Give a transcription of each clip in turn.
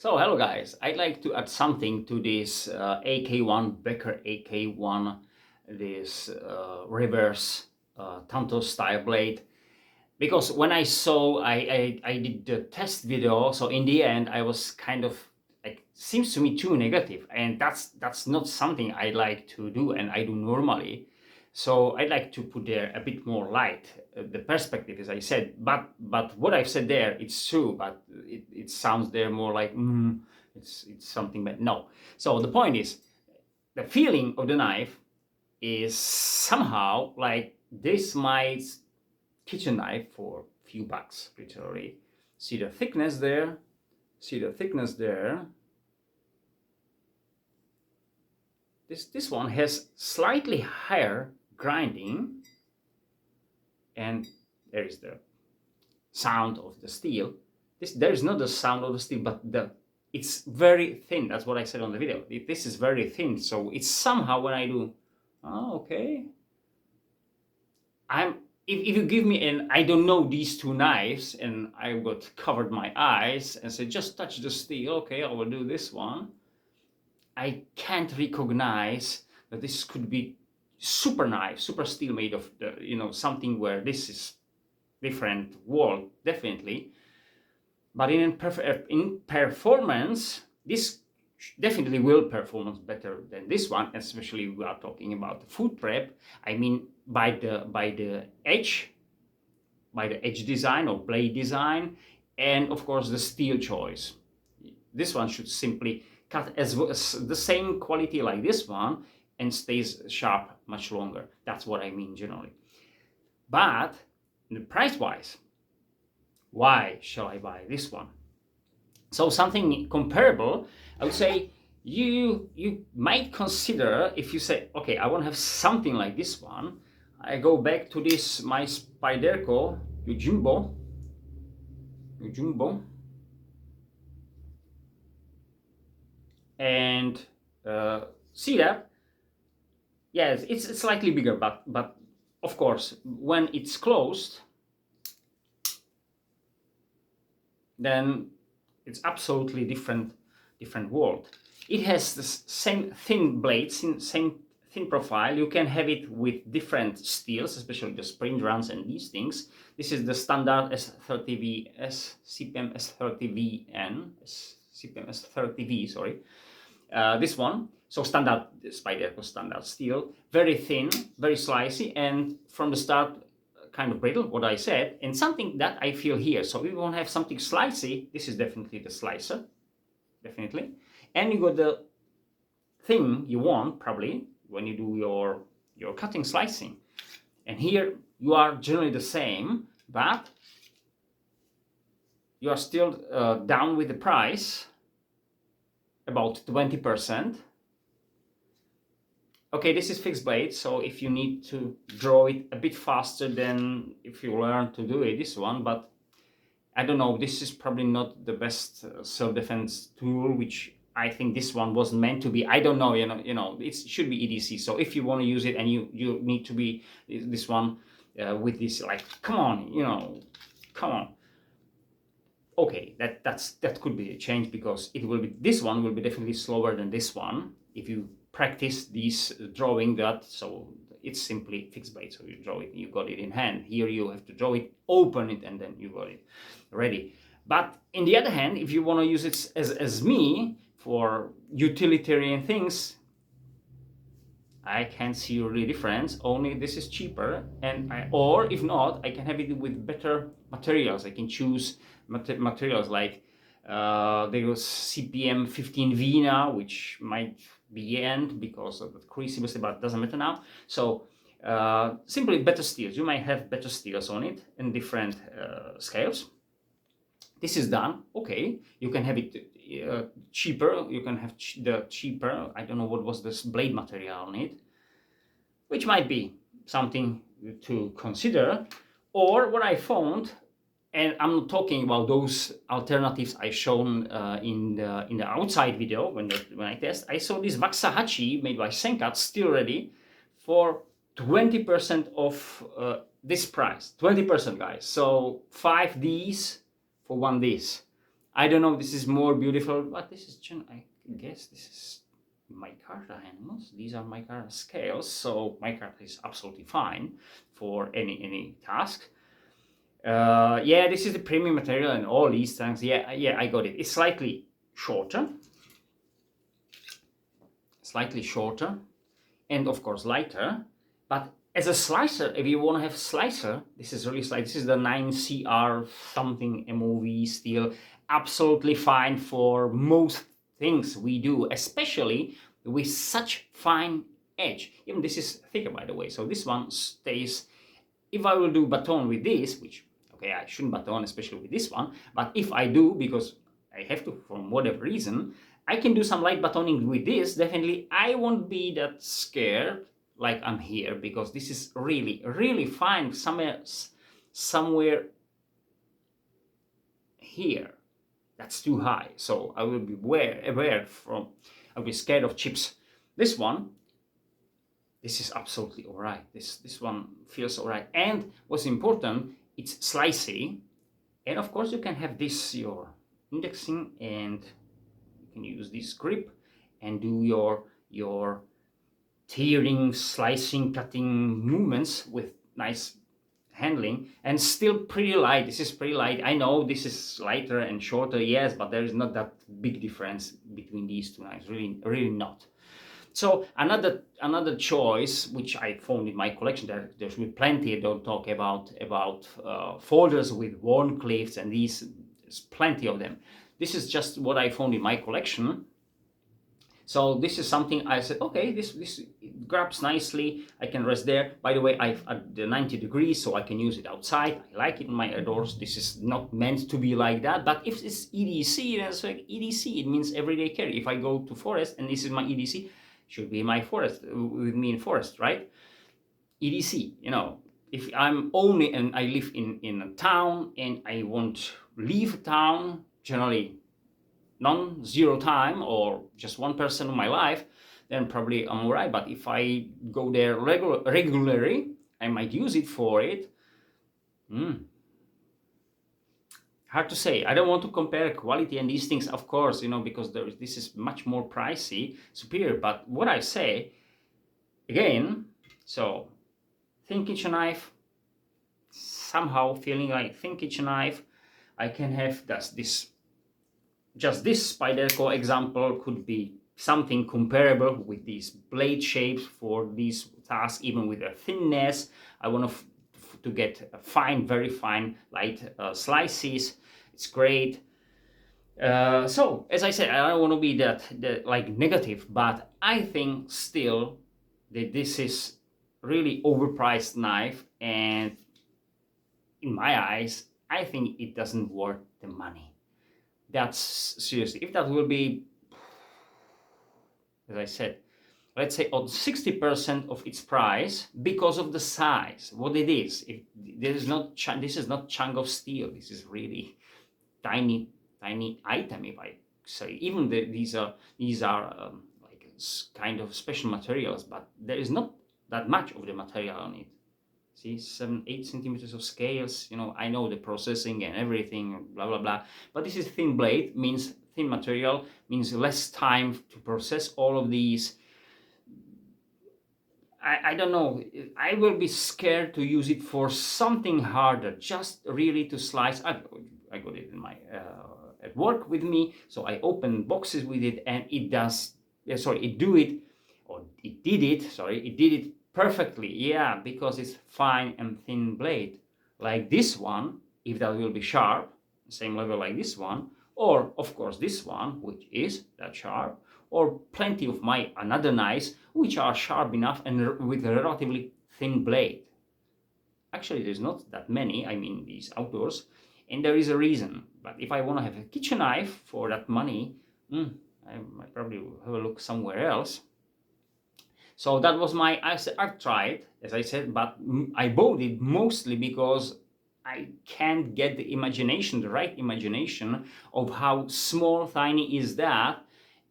So hello guys, I'd like to add something to this AK1, Böker AK1, this reverse Tanto style blade. Because when I saw, I did the test video, so in the end I was kind of, like, seems to me too negative, and that's not something I like to do and I do normally. So I'd like to put there a bit more light, the perspective, as I said. But what I've said there, it's true, but it sounds there more like it's something bad. No. So the point is, the feeling of the knife is somehow like this my kitchen knife for a few bucks, literally. See the thickness there? See the thickness there? This one has slightly higher grinding, and there is the sound of the steel. There is not the sound of the steel, but it's very thin. That's what I said on the video. This is very thin, so it's somehow when I do, okay. If you give me I don't know these two knives, and I got covered my eyes and said just touch the steel, okay, I will do this one. I can't recognize that this could be super knife, super steel made of something where this is different world, definitely. But in performance, this definitely will perform better than this one, especially we are talking about the food prep. I mean, by the edge design or blade design, and of course the steel choice. This one should simply cut as the same quality like this one and stays sharp much longer. That's what I mean generally. But price wise, why shall I buy this one? So something comparable, I would say you might consider, if you say, okay, I want to have something like this one, I go back to this my Spyderco Yojimbo, and see that, yes, it's slightly bigger, but of course when it's closed, then it's absolutely different world. It has the same thin blades, same thin profile. You can have it with different steels, especially the sprint runs and these things. This is the standard S30V, CPM S30VN, CPM S30V, sorry. This one, so standard Spyderco standard steel, very thin, very slicey, and from the start kind of brittle, what I said, and something that I feel here. So if you want to have something slicey, this is definitely the slicer, definitely. And you got the thing you want probably when you do your cutting, slicing. And here you are generally the same, but you are still down with the price, about 20%. Okay, this is fixed blade, so if you need to draw it a bit faster than if you learn to do it, this one, but I don't know, this is probably not the best self-defense tool, which I think this one wasn't meant to be. I don't know, it should be EDC. So if you want to use it and you need to be this one with this, like, come on, come on. Okay, that could be a change, because this one will be definitely slower than this one if you practice this drawing that. So it's simply fixed blade, so you draw it, you got it in hand. Here you have to draw it, open it, and then you got it ready. But in the other hand, if you want to use it as me for utilitarian things, I can't see really difference. Only this is cheaper, and or if not, I can have it with better materials. I can choose materials like there was CPM 15V now, which might be end because of the crucible, but doesn't matter now. So simply better steels. You might have better steels on it in different scales. This is done. Okay, you can have it cheaper. You can have the cheaper. I don't know what was this blade material on it, which might be something to consider. Or what I found, and I'm not talking about those alternatives I shown in the outside video when I test. I saw this Waxahachie made by Senkat, still ready, for 20% of this price. 20%, guys. So 5 Ds for 1 Ds. I don't know, this is more beautiful, but this is, I guess this is micarta animals. These are micarta scales, so micarta is absolutely fine for any task. Yeah, this is the premium material and all these things. Yeah, I got it. It's slightly shorter, and of course lighter. But as a slicer, if you want to have slicer, this is really slight. This is the 9CR something MOV steel. Absolutely fine for most things we do, especially with such fine edge. Even this is thicker, by the way. So this one stays. If I will do baton with this, which, okay, I shouldn't baton, especially with this one, but if I do, because I have to from whatever reason, I can do some light batoning with this. Definitely, I won't be that scared like I'm here, because this is really, really fine somewhere here. That's too high, so I will be aware from, I'll be scared of chips. This one, this is absolutely all right. This one feels all right. And what's important, it's slicey. And of course you can have this, your indexing, and you can use this grip and do your tearing, slicing, cutting movements with nice handling, and still pretty light. This is pretty light. I know this is lighter and shorter, yes, but there is not that big difference between these two knives, really not. So another choice which I found in my collection, there's plenty. I don't talk about folders with worn clips, and these, there's plenty of them. This is just what I found in my collection. So this is something I said, okay, this grabs nicely. I can rest there. By the way, I've at the 90 degrees, so I can use it outside. I like it in my outdoors. This is not meant to be like that. But if it's EDC, then it's like EDC. It means everyday carry. If I go to forest and this is my EDC, should be my forest with me in forest, right? EDC, you know. If I'm only, and I live in a town and I won't leave town, generally non-zero time or just 1% of my life, then probably I'm alright. But if I go there regularly, I might use it for it. Hard to say. I don't want to compare quality and these things, of course, you know, because this is much more pricey, superior. But what I say, again, so thin kitchen knife, somehow feeling like thin kitchen knife, I can have this. Just this Spyderco example could be something comparable with these blade shapes for these tasks, even with a thinness. I want to get a fine, very fine, light slices. It's great. So, as I said, I don't want to be that like negative, but I think still that this is really overpriced knife, and in my eyes, I think it doesn't worth the money. That's seriously, if that will be, as I said, let's say on 60% of its price because of the size, what it is. If this is not chunk of steel. This is really tiny item. If I say, even these are like kind of special materials, but there is not that much of the material on it. See, 7-8 centimeters of scales. You know, I know the processing and everything, blah blah blah. But this is thin blade, means thin material, means less time to process all of these. I don't know. I will be scared to use it for something harder, just really to slice. I got it in my at work with me, so I open boxes with it, and it does. It did it perfectly, yeah, because it's fine and thin blade. Like this one, if that will be sharp, same level like this one, or of course this one, which is that sharp, or plenty of my another knives, which are sharp enough and with a relatively thin blade. Actually, there's not that many, I mean, these outdoors, and there is a reason. But if I want to have a kitchen knife for that money, I might probably have a look somewhere else. So that was I've tried, as I said, but I bought it mostly because I can't get the right imagination of how small, tiny is that,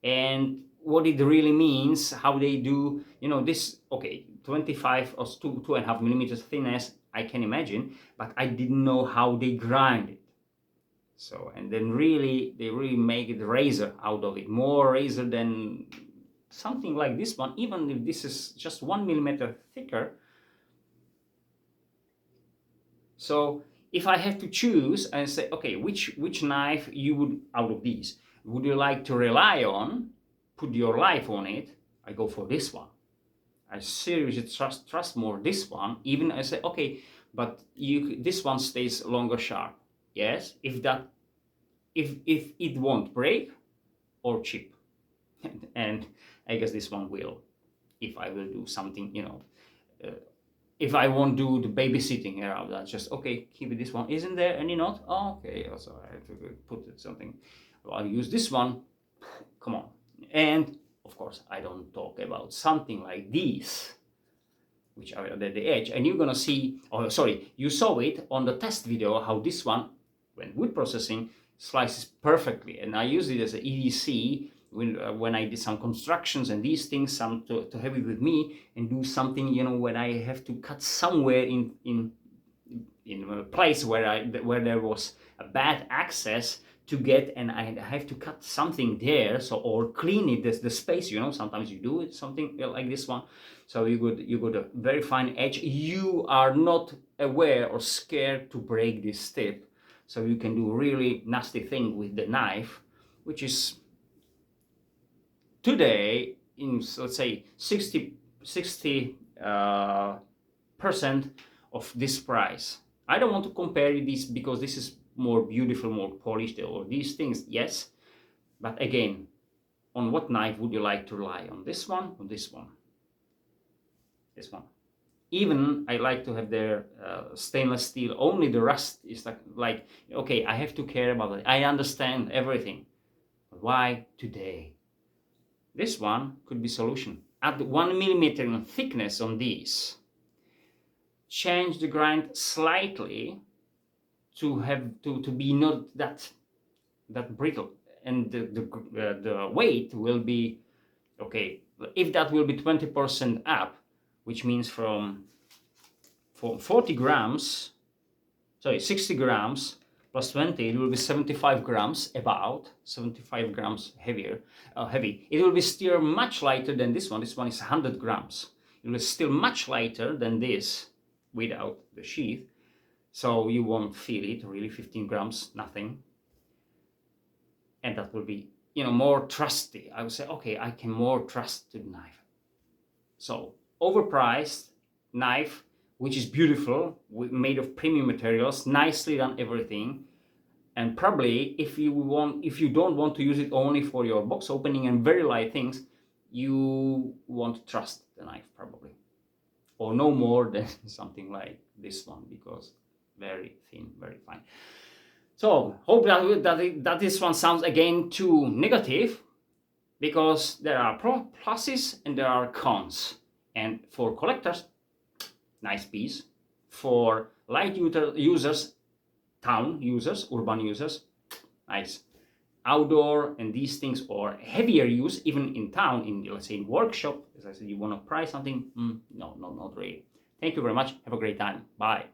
and what it really means, how they do, you know, this, okay, 25 or 2.5 millimeters thinness, I can imagine, but I didn't know how they grind it. So, and then really, they really make it razor out of it, more razor than something like this one, even if this is just 1 millimeter thicker. So if I have to choose and say, okay, which knife you would, out of these, would you like to rely on, put your life on it, I go for this one. I seriously trust more this one. Even I say, okay, but this one stays longer sharp. Yes, if it won't break or chip. And I guess this one will, if I will do something, if I won't do the babysitting around that, just okay, keep it this one. Isn't there any knot? Oh, okay, also I have to put it something. Well, I'll use this one. Come on. And of course, I don't talk about something like these, which are at the edge. And you're gonna see, oh sorry, you saw it on the test video how this one, when wood processing, slices perfectly. And I use it as an EDC when I did some constructions and these things, some to have it with me and do something, when I have to cut somewhere in a place where there was a bad access to get, and I have to cut something there, so, or clean it, the space, sometimes you do it something like this one. So you got a very fine edge. You are not aware or scared to break this tip, so you can do really nasty thing with the knife, which is today in, let's say, 60 percent of this price. I don't want to compare this because this is more beautiful, more polished, or these things, yes. But again, on what knife would you like to rely on? This one or this one? This one. Even I like to have their stainless steel. Only the rust is like, okay, I have to care about it. I understand everything. But why today? This one could be solution. Add 1 millimeter in thickness on these. Change the grind slightly to have to be not that brittle, and the weight will be okay. If that will be 20% up, which means from 40 grams, sorry, 60 grams plus 20, it will be 75 grams, about 75 grams heavy. It will be still much lighter than this one. This one is 100 grams. It will be still much lighter than this without the sheath. So you won't feel it, really, 15 grams, nothing. And that will be, more trusty. I would say, okay, I can more trust the knife. So overpriced knife, which is beautiful, made of premium materials, nicely done everything. And probably if you don't want to use it only for your box opening and very light things, you won't trust the knife probably. Or no more than something like this one, because very thin, very fine. So hope that this one sounds again too negative, because there are pluses and there are cons. And for collectors, nice piece. For light users, town users, urban users, nice. Outdoor and these things, or heavier use, even in town, in, let's say, in workshop, as I said, you want to price something, no, not really. Thank you very much. Have a great time. Bye.